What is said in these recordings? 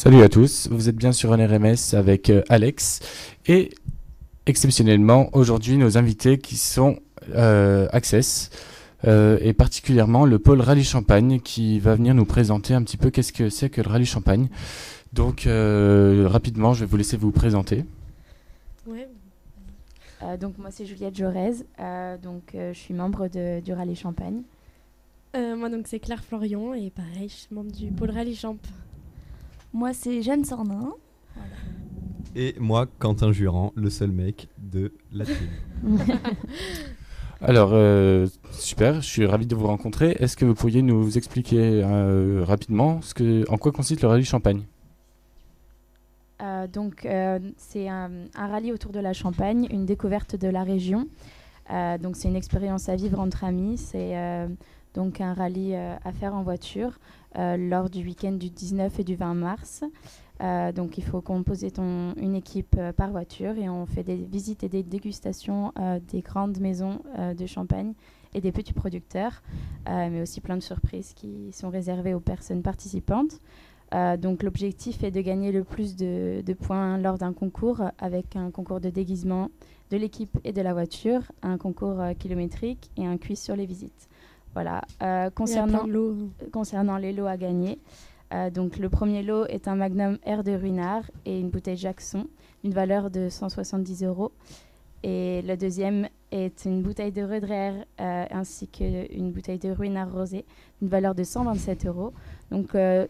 Salut à tous, vous êtes bien sur un RMS avec Alex et exceptionnellement aujourd'hui nos invités qui sont Access et particulièrement le pôle Rallye Champagne qui va venir nous présenter un petit peu qu'est-ce que c'est que le Rallye Champagne. Donc rapidement je vais vous laisser vous présenter. Ouais. Donc moi c'est Juliette Jorez, je suis membre du Rallye Champagne. Moi donc c'est Claire Florion et pareil je suis membre du pôle Rallye Champ. Moi, c'est Jeanne Sornin. Voilà. Et moi, Quentin Jurand, le seul mec de la team. Alors, super, je suis ravi de vous rencontrer. Est-ce que vous pourriez nous expliquer rapidement en quoi consiste le Rallye Champagne ? C'est un rallye autour de la Champagne, une découverte de la région. C'est une expérience à vivre entre amis. C'est donc un rallye à faire en voiture lors du week-end du 19 et du 20 mars. Il faut composer une équipe par voiture et on fait des visites et des dégustations des grandes maisons de Champagne et des petits producteurs, mais aussi plein de surprises qui sont réservées aux personnes participantes. L'objectif est de gagner le plus de points lors d'un concours avec un concours de déguisement de l'équipe et de la voiture, un concours kilométrique et un quiz sur les visites. Voilà. Concernant les lots à gagner, le premier lot est un Magnum R de Ruinart et une bouteille Jackson d'une valeur de 170 €. Et le deuxième est une bouteille de Roederer ainsi qu'une bouteille de Ruinart rosé d'une valeur de 127 €.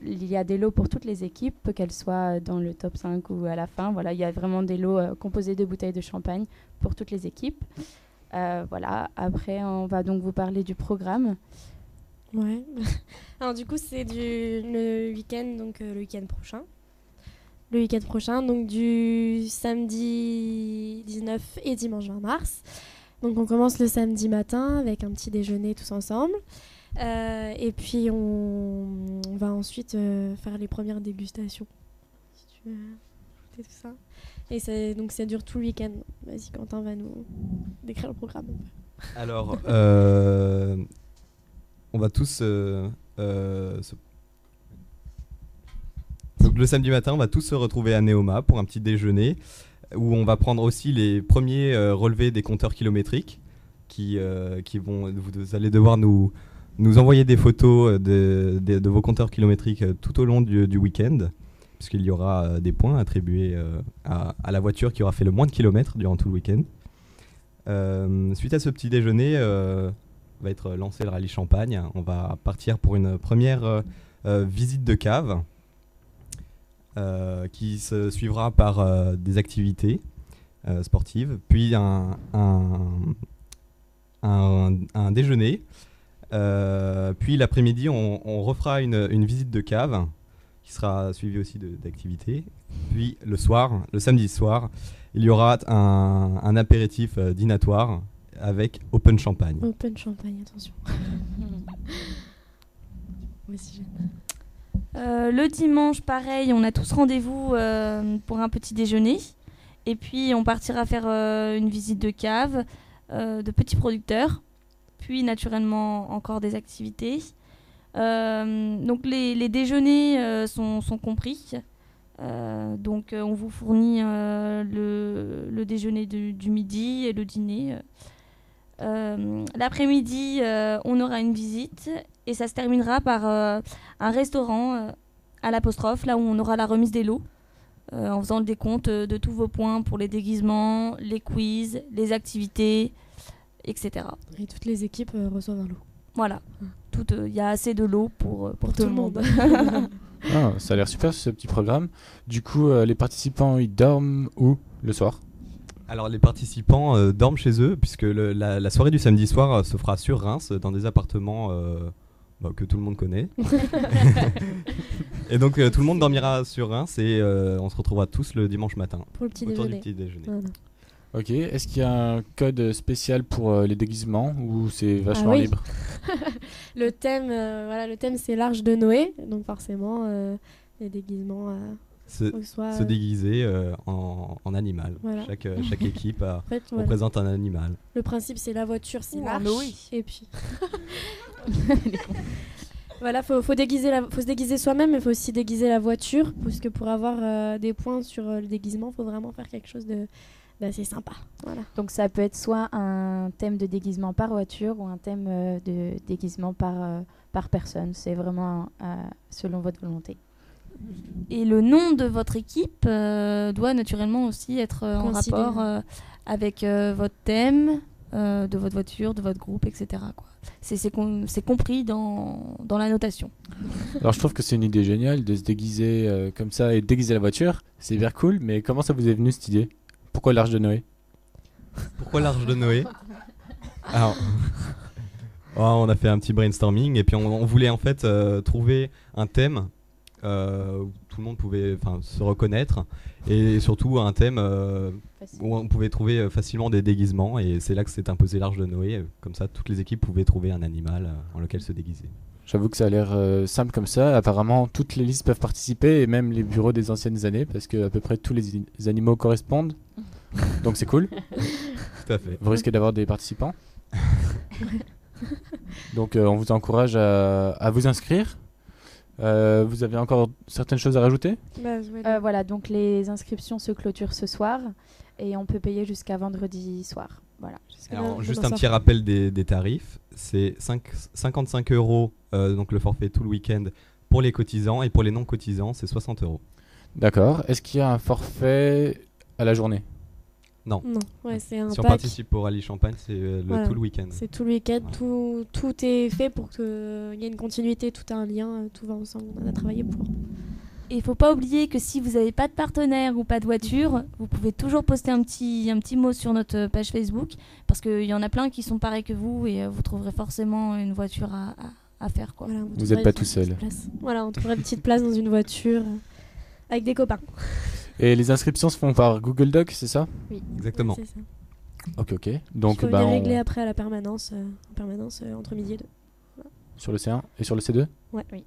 Il y a des lots pour toutes les équipes, qu'elles soient dans le top 5 ou à la fin. Voilà, il y a vraiment des lots composés de bouteilles de champagne pour toutes les équipes. Après, on va donc vous parler du programme. Ouais. Alors du coup, c'est le week-end, le week-end prochain. Le week-end prochain, donc du samedi 19 et dimanche 20 mars. Donc on commence le samedi matin avec un petit déjeuner tous ensemble. Et puis on va ensuite faire les premières dégustations. Si tu veux ajouter tout ça. Et ça dure tout le week-end. Vas-y, Quentin va nous décrire le programme. Alors, on va tous Donc le samedi matin, on va tous se retrouver à Neoma pour un petit déjeuner où on va prendre aussi les premiers relevés des compteurs kilométriques qui vont. Vous allez devoir nous envoyer des photos de vos compteurs kilométriques tout au long du week-end, puisqu'il y aura des points attribués à la voiture qui aura fait le moins de kilomètres durant tout le week-end. Suite à ce petit déjeuner, va être lancé le Rallye Champagne. On va partir pour une première visite de cave qui se suivra par des activités sportives, puis un déjeuner. Puis l'après-midi, on refera une visite de cave qui sera suivie aussi d'activités. Puis le samedi soir, il y aura un apéritif dînatoire avec Open Champagne. Open Champagne, attention. Le dimanche, pareil, on a tous rendez-vous pour un petit déjeuner. Et puis, on partira faire une visite de cave, de petits producteurs. Puis, naturellement, encore des activités. Les déjeuners sont compris. On vous fournit le déjeuner du midi et le dîner. L'après-midi, on aura une visite et ça se terminera par un restaurant à l'apostrophe, là où on aura la remise des lots, en faisant le décompte de tous vos points pour les déguisements, les quiz, les activités, etc. Et toutes les équipes reçoivent un lot. Voilà, il y a assez de lots pour tout le monde. Ça a l'air super ce petit programme. Du coup, les participants, ils dorment où le soir ? Alors les participants dorment chez eux, puisque la soirée du samedi soir se fera sur Reims, dans des appartements que tout le monde connaît. Et donc tout le monde dormira sur Reims et on se retrouvera tous le dimanche matin pour le petit autour déjeuner. du petit déjeuner. Voilà. Ok, est-ce qu'il y a un code spécial pour les déguisements ou c'est vachement libre ? Le thème c'est l'Arche de Noé, donc forcément les déguisements se déguiser en animal. Voilà. Chaque équipe représente un animal. Le principe c'est la voiture, c'est l'arche. Oui. Et puis Voilà, faut se déguiser soi-même, mais faut aussi déguiser la voiture, parce que pour avoir des points sur le déguisement, faut vraiment faire quelque chose d'assez sympa. Voilà. Donc ça peut être soit un thème de déguisement par voiture ou un thème de déguisement par personne. C'est vraiment selon votre volonté. Et le nom de votre équipe doit naturellement aussi être en Coïncider. rapport avec votre thème, de votre voiture, de votre groupe, etc. quoi. C'est compris dans la notation. Alors je trouve que c'est une idée géniale de se déguiser comme ça et de déguiser la voiture. C'est hyper cool, mais comment ça vous est venu cette idée? Pourquoi l'Arche de Noé? Pourquoi l'Arche de Noé? Alors, on a fait un petit brainstorming et puis on voulait en fait trouver un thème où tout le monde pouvait se reconnaître et surtout un thème où on pouvait trouver facilement des déguisements, et c'est là que s'est imposé l'Arche de Noé. Comme ça, toutes les équipes pouvaient trouver un animal en lequel se déguiser. J'avoue que ça a l'air simple comme ça. Apparemment, toutes les listes peuvent participer et même les bureaux des anciennes années parce que à peu près tous les animaux correspondent. Donc c'est cool. Tout à fait. Vous risquez d'avoir des participants. Donc on vous encourage à vous inscrire. Vous avez encore certaines choses à rajouter? Voilà, donc les inscriptions se clôturent ce soir et on peut payer jusqu'à vendredi soir. Voilà. Alors, juste un petit rappel des tarifs. C'est 55 €, donc le forfait tout le week-end pour les cotisants, et pour les non-cotisants, c'est 60 €. D'accord. Est-ce qu'il y a un forfait à la journée? Non, ouais, c'est un Si on pack. participe au rallye Champagne, c'est Voilà. tout le week-end. C'est tout le week-end, tout est fait pour qu'il y ait une continuité, tout a un lien, tout va ensemble. On a travaillé pour. Et il faut pas oublier que si vous n'avez pas de partenaire ou pas de voiture, vous pouvez toujours poster un petit mot sur notre page Facebook, parce qu'il y en a plein qui sont pareils que vous et vous trouverez forcément une voiture à faire, quoi. Voilà, Vous n'êtes pas tout seul. Voilà, on trouverait une petite place dans une voiture avec des copains. Et les inscriptions se font par Google Doc, c'est ça? Exactement. C'est ça. Ok. Donc Il faut venir régler après à la permanence, entre midi et 2. sur le C1 et sur le C2? Ouais. Oui.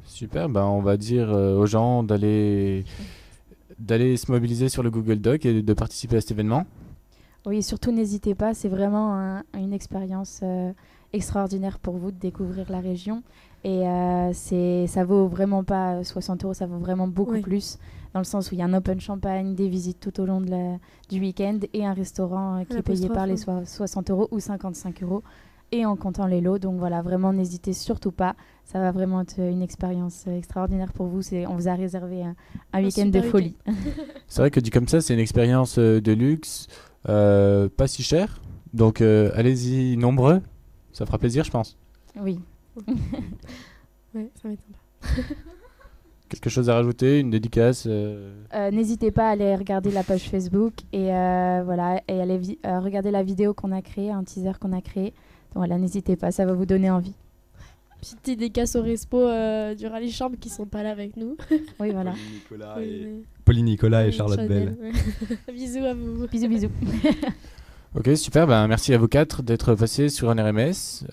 Super, on va dire aux gens d'aller se mobiliser sur le Google Doc et de participer à cet événement. Oui, surtout n'hésitez pas, c'est vraiment une expérience extraordinaire pour vous de découvrir la région. Et ça vaut vraiment pas 60 €, ça vaut vraiment beaucoup plus, dans le sens où il y a un open champagne, des visites tout au long du week-end et un restaurant qui est payé par les 60 € ou 55 € et en comptant les lots. Donc voilà, vraiment n'hésitez surtout pas, ça va vraiment être une expérience extraordinaire pour vous. On vous a réservé un week-end de folie. C'est vrai que dit comme ça, c'est une expérience de luxe, pas si chère. Donc allez-y nombreux, ça fera plaisir je pense. Oui. Ouais, ça va être sympa. Quelque chose à rajouter, une dédicace N'hésitez pas à aller regarder la page Facebook et voilà, et aller regarder la vidéo qu'on a créée, un teaser qu'on a créé. Donc voilà, n'hésitez pas, ça va vous donner envie. Petite dédicace au Respo du Rallye Chambre qui sont pas là avec nous. Oui, voilà. Pauline Nicolas et Charlotte Bell. Ouais. Bisous à vous. Bisous, bisous. Ok, super, merci à vous quatre d'être passés sur un RMS.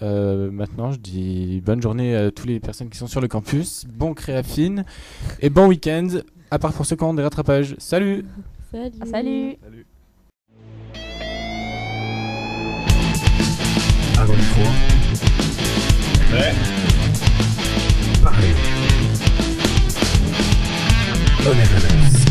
Maintenant, je dis bonne journée à toutes les personnes qui sont sur le campus, bon créafine et bon week-end, à part pour ceux qui ont des rattrapages. Salut! Salut. Salut. Avant le tour. Prêt. Parlez. On est RMS.